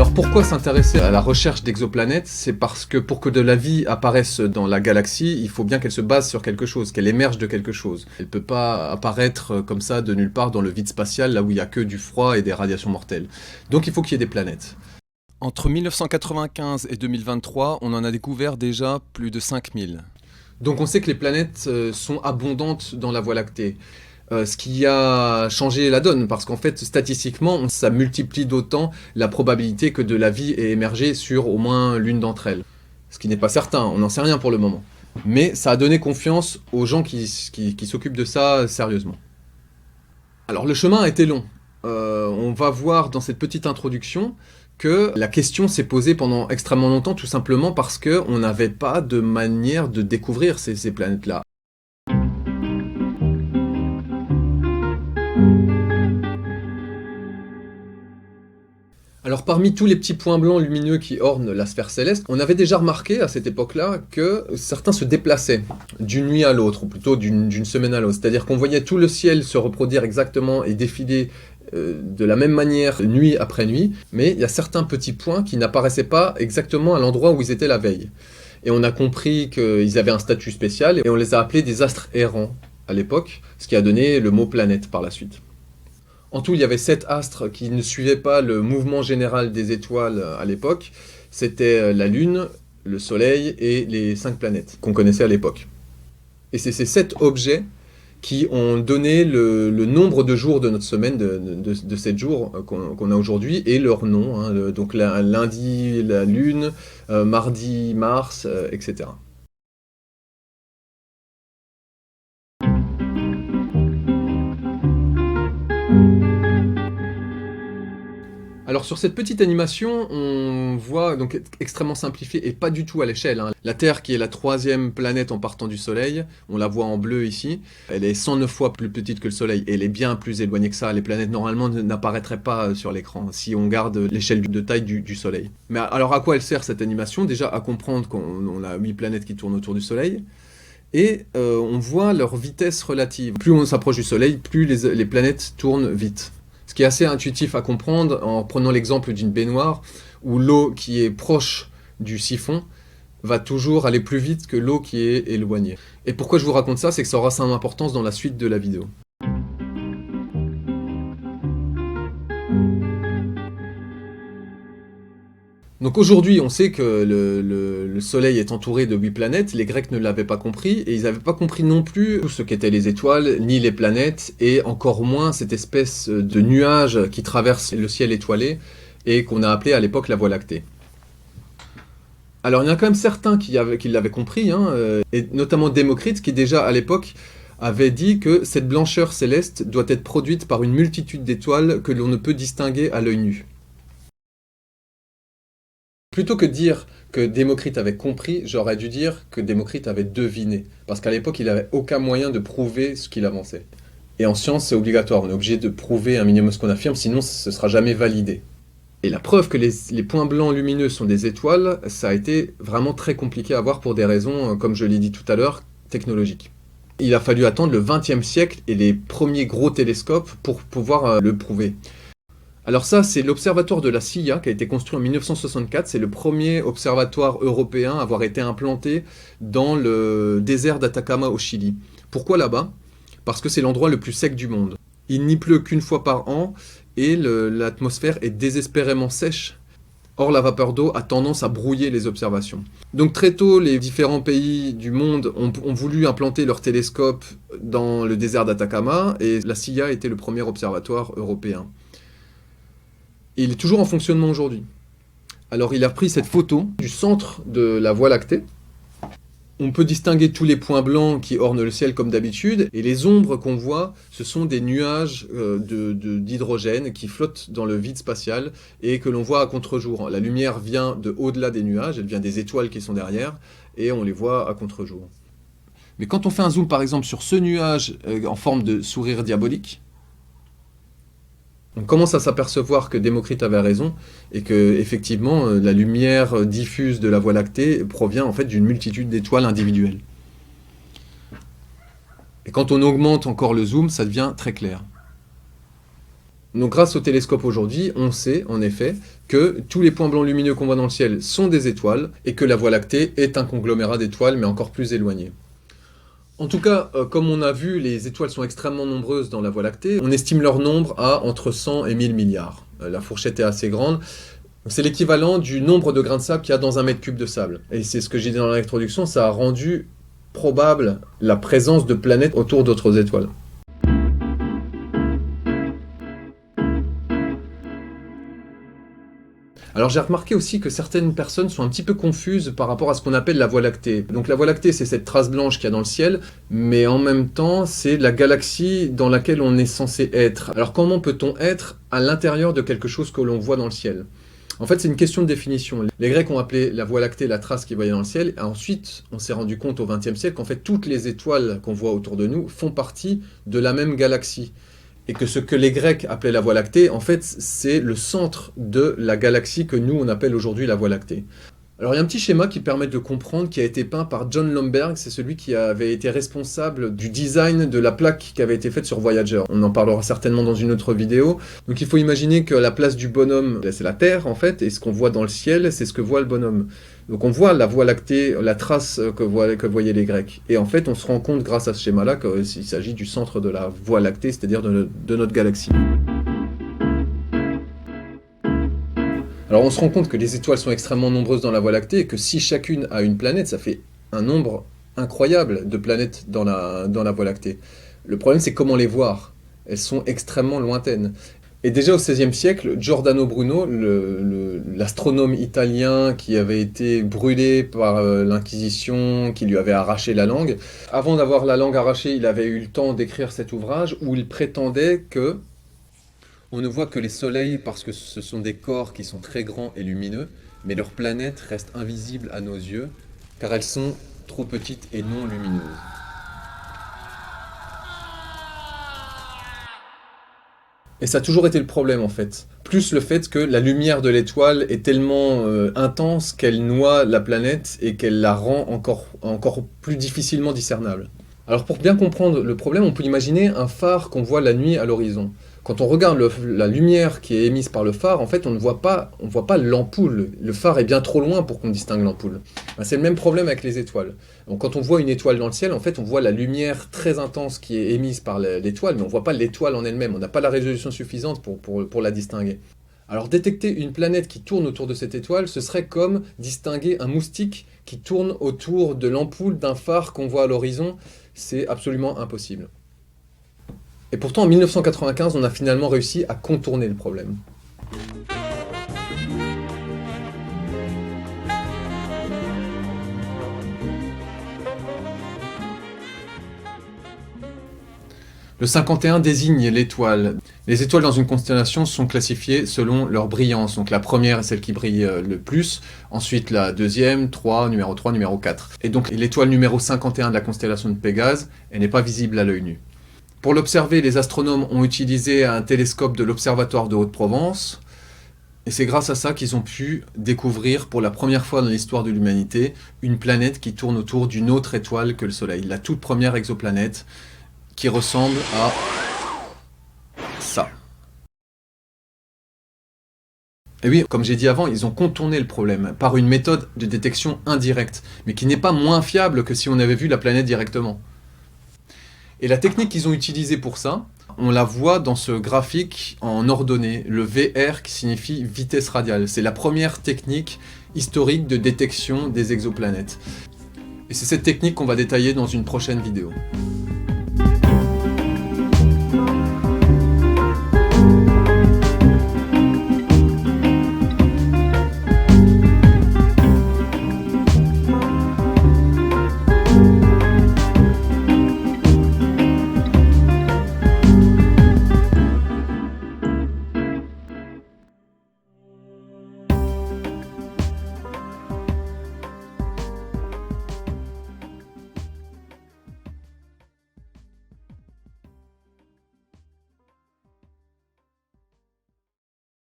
Alors pourquoi s'intéresser à la recherche d'exoplanètes? C'est parce que pour que de la vie apparaisse dans la galaxie, il faut bien qu'elle se base sur quelque chose, qu'elle émerge de quelque chose. Elle ne peut pas apparaître comme ça de nulle part dans le vide spatial, là où il n'y a que du froid et des radiations mortelles. Donc il faut qu'il y ait des planètes. Entre 1995 et 2023, on en a découvert déjà plus de 5000. Donc on sait que les planètes sont abondantes dans la Voie lactée. Ce qui a changé la donne, parce qu'en fait, statistiquement, ça multiplie d'autant la probabilité que de la vie ait émergé sur au moins l'une d'entre elles. Ce qui n'est pas certain, on n'en sait rien pour le moment. Mais ça a donné confiance aux gens qui s'occupent de ça sérieusement. Alors le chemin a été long. On va voir dans cette petite introduction que la question s'est posée pendant extrêmement longtemps, tout simplement parce qu'on n'avait pas de manière de découvrir ces planètes-là. Alors parmi tous les petits points blancs lumineux qui ornent la sphère céleste, on avait déjà remarqué à cette époque-là que certains se déplaçaient d'une nuit à l'autre, ou plutôt d'une semaine à l'autre. C'est-à-dire qu'on voyait tout le ciel se reproduire exactement et défiler de la même manière nuit après nuit, mais il y a certains petits points qui n'apparaissaient pas exactement à l'endroit où ils étaient la veille. Et on a compris qu'ils avaient un statut spécial et on les a appelés des astres errants à l'époque, ce qui a donné le mot planète par la suite. En tout, il y avait 7 astres qui ne suivaient pas le mouvement général des étoiles à l'époque. C'était la Lune, le Soleil et les 5 planètes qu'on connaissait à l'époque. Et c'est ces 7 objets qui ont donné le nombre de jours de notre semaine, de 7 jours qu'on a aujourd'hui, et leur nom. Hein, donc lundi, la Lune, mardi, Mars, etc. Alors sur cette petite animation, on voit, donc extrêmement simplifié et pas du tout à l'échelle, hein. La Terre, qui est la 3e planète en partant du Soleil, on la voit en bleu ici, elle est 109 fois plus petite que le Soleil, et elle est bien plus éloignée que ça. Les planètes normalement n'apparaîtraient pas sur l'écran, si on garde l'échelle de taille du Soleil. Mais alors à quoi elle sert cette animation? Déjà à comprendre qu'on a 8 planètes qui tournent autour du Soleil, et on voit leur vitesse relative. Plus on s'approche du Soleil, plus les planètes tournent vite. Ce qui est assez intuitif à comprendre en prenant l'exemple d'une baignoire où l'eau qui est proche du siphon va toujours aller plus vite que l'eau qui est éloignée. Et pourquoi je vous raconte ça, c'est que ça aura son importance dans la suite de la vidéo. Donc aujourd'hui, on sait que le Soleil est entouré de 8 planètes, les Grecs ne l'avaient pas compris, et ils n'avaient pas compris non plus tout ce qu'étaient les étoiles, ni les planètes, et encore moins cette espèce de nuage qui traverse le ciel étoilé, et qu'on a appelé à l'époque la Voie lactée. Alors il y en a quand même certains qui l'avaient compris, hein, et notamment Démocrite, qui déjà à l'époque avait dit que cette blancheur céleste doit être produite par une multitude d'étoiles que l'on ne peut distinguer à l'œil nu. Plutôt que de dire que Démocrite avait compris, j'aurais dû dire que Démocrite avait deviné. Parce qu'à l'époque, il n'avait aucun moyen de prouver ce qu'il avançait. Et en science, c'est obligatoire. On est obligé de prouver un minimum ce qu'on affirme, sinon ce ne sera jamais validé. Et la preuve que les points blancs lumineux sont des étoiles, ça a été vraiment très compliqué à voir pour des raisons, comme je l'ai dit tout à l'heure, technologiques. Il a fallu attendre le XXe siècle et les premiers gros télescopes pour pouvoir le prouver. Alors ça, c'est l'observatoire de la Silla qui a été construit en 1964. C'est le premier observatoire européen à avoir été implanté dans le désert d'Atacama au Chili. Pourquoi là-bas? Parce que c'est l'endroit le plus sec du monde. Il n'y pleut qu'une fois par an et l'atmosphère est désespérément sèche. Or, la vapeur d'eau a tendance à brouiller les observations. Donc très tôt, les différents pays du monde ont voulu implanter leurs télescopes dans le désert d'Atacama et la Silla était le premier observatoire européen. Et il est toujours en fonctionnement aujourd'hui. Alors il a pris cette photo du centre de la Voie lactée. On peut distinguer tous les points blancs qui ornent le ciel comme d'habitude, et les ombres qu'on voit, ce sont des nuages d'hydrogène qui flottent dans le vide spatial et que l'on voit à contre-jour. La lumière vient de au-delà des nuages, elle vient des étoiles qui sont derrière, et on les voit à contre-jour. Mais quand on fait un zoom par exemple sur ce nuage en forme de sourire diabolique, on commence à s'apercevoir que Démocrite avait raison et que effectivement la lumière diffuse de la Voie lactée provient en fait d'une multitude d'étoiles individuelles. Et quand on augmente encore le zoom, ça devient très clair. Donc grâce au télescope aujourd'hui, on sait en effet que tous les points blancs lumineux qu'on voit dans le ciel sont des étoiles et que la Voie lactée est un conglomérat d'étoiles mais encore plus éloigné. En tout cas, comme on a vu, les étoiles sont extrêmement nombreuses dans la Voie lactée. On estime leur nombre à entre 100 et 1000 milliards. La fourchette est assez grande. C'est l'équivalent du nombre de grains de sable qu'il y a dans un mètre cube de sable. Et c'est ce que j'ai dit dans l'introduction, ça a rendu probable la présence de planètes autour d'autres étoiles. Alors j'ai remarqué aussi que certaines personnes sont un petit peu confuses par rapport à ce qu'on appelle la Voie lactée. Donc la Voie lactée, c'est cette trace blanche qu'il y a dans le ciel, mais en même temps, c'est la galaxie dans laquelle on est censé être. Alors comment peut-on être à l'intérieur de quelque chose que l'on voit dans le ciel ? En fait, c'est une question de définition. Les Grecs ont appelé la Voie lactée la trace qu'ils voyaient dans le ciel, et ensuite, on s'est rendu compte au XXe siècle qu'en fait, toutes les étoiles qu'on voit autour de nous font partie de la même galaxie. Et que ce que les Grecs appelaient la Voie lactée, en fait, c'est le centre de la galaxie que nous, on appelle aujourd'hui la Voie lactée. Alors il y a un petit schéma qui permet de comprendre, qui a été peint par John Lomberg, c'est celui qui avait été responsable du design de la plaque qui avait été faite sur Voyager. On en parlera certainement dans une autre vidéo. Donc il faut imaginer que la place du bonhomme, c'est la Terre en fait, et ce qu'on voit dans le ciel, c'est ce que voit le bonhomme. Donc on voit la Voie lactée, la trace que voyaient les Grecs. Et en fait on se rend compte grâce à ce schéma-là qu'il s'agit du centre de la Voie lactée, c'est-à-dire de notre galaxie. Alors on se rend compte que les étoiles sont extrêmement nombreuses dans la Voie lactée et que si chacune a une planète, ça fait un nombre incroyable de planètes dans la Voie lactée. Le problème, c'est comment les voir. Elles sont extrêmement lointaines. Et déjà au XVIe siècle, Giordano Bruno, l'astronome italien qui avait été brûlé par l'Inquisition, qui lui avait arraché la langue, avant d'avoir la langue arrachée, il avait eu le temps d'écrire cet ouvrage où il prétendait que on ne voit que les soleils parce que ce sont des corps qui sont très grands et lumineux, mais leurs planètes restent invisibles à nos yeux, car elles sont trop petites et non lumineuses. Et ça a toujours été le problème en fait. Plus le fait que la lumière de l'étoile est tellement intense qu'elle noie la planète et qu'elle la rend encore plus difficilement discernable. Alors pour bien comprendre le problème, on peut imaginer un phare qu'on voit la nuit à l'horizon. Quand on regarde la lumière qui est émise par le phare, en fait, on ne voit pas l'ampoule. Le phare est bien trop loin pour qu'on distingue l'ampoule. C'est le même problème avec les étoiles. Donc, quand on voit une étoile dans le ciel, en fait, on voit la lumière très intense qui est émise par l'étoile, mais on ne voit pas l'étoile en elle-même. On n'a pas la résolution suffisante pour la distinguer. Alors, détecter une planète qui tourne autour de cette étoile, ce serait comme distinguer un moustique qui tourne autour de l'ampoule d'un phare qu'on voit à l'horizon. C'est absolument impossible. Et pourtant, en 1995, on a finalement réussi à contourner le problème. Le 51 désigne l'étoile. Les étoiles dans une constellation sont classifiées selon leur brillance. Donc la première est celle qui brille le plus, ensuite la deuxième, numéro 3, numéro 4. Et donc l'étoile numéro 51 de la constellation de Pégase, elle n'est pas visible à l'œil nu. Pour l'observer, les astronomes ont utilisé un télescope de l'Observatoire de Haute-Provence, et c'est grâce à ça qu'ils ont pu découvrir pour la première fois dans l'histoire de l'humanité une planète qui tourne autour d'une autre étoile que le Soleil, la toute première exoplanète qui ressemble à ça. Et oui, comme j'ai dit avant, ils ont contourné le problème par une méthode de détection indirecte, mais qui n'est pas moins fiable que si on avait vu la planète directement. Et la technique qu'ils ont utilisée pour ça, on la voit dans ce graphique en ordonnée, le VR qui signifie vitesse radiale. C'est la première technique historique de détection des exoplanètes. Et c'est cette technique qu'on va détailler dans une prochaine vidéo.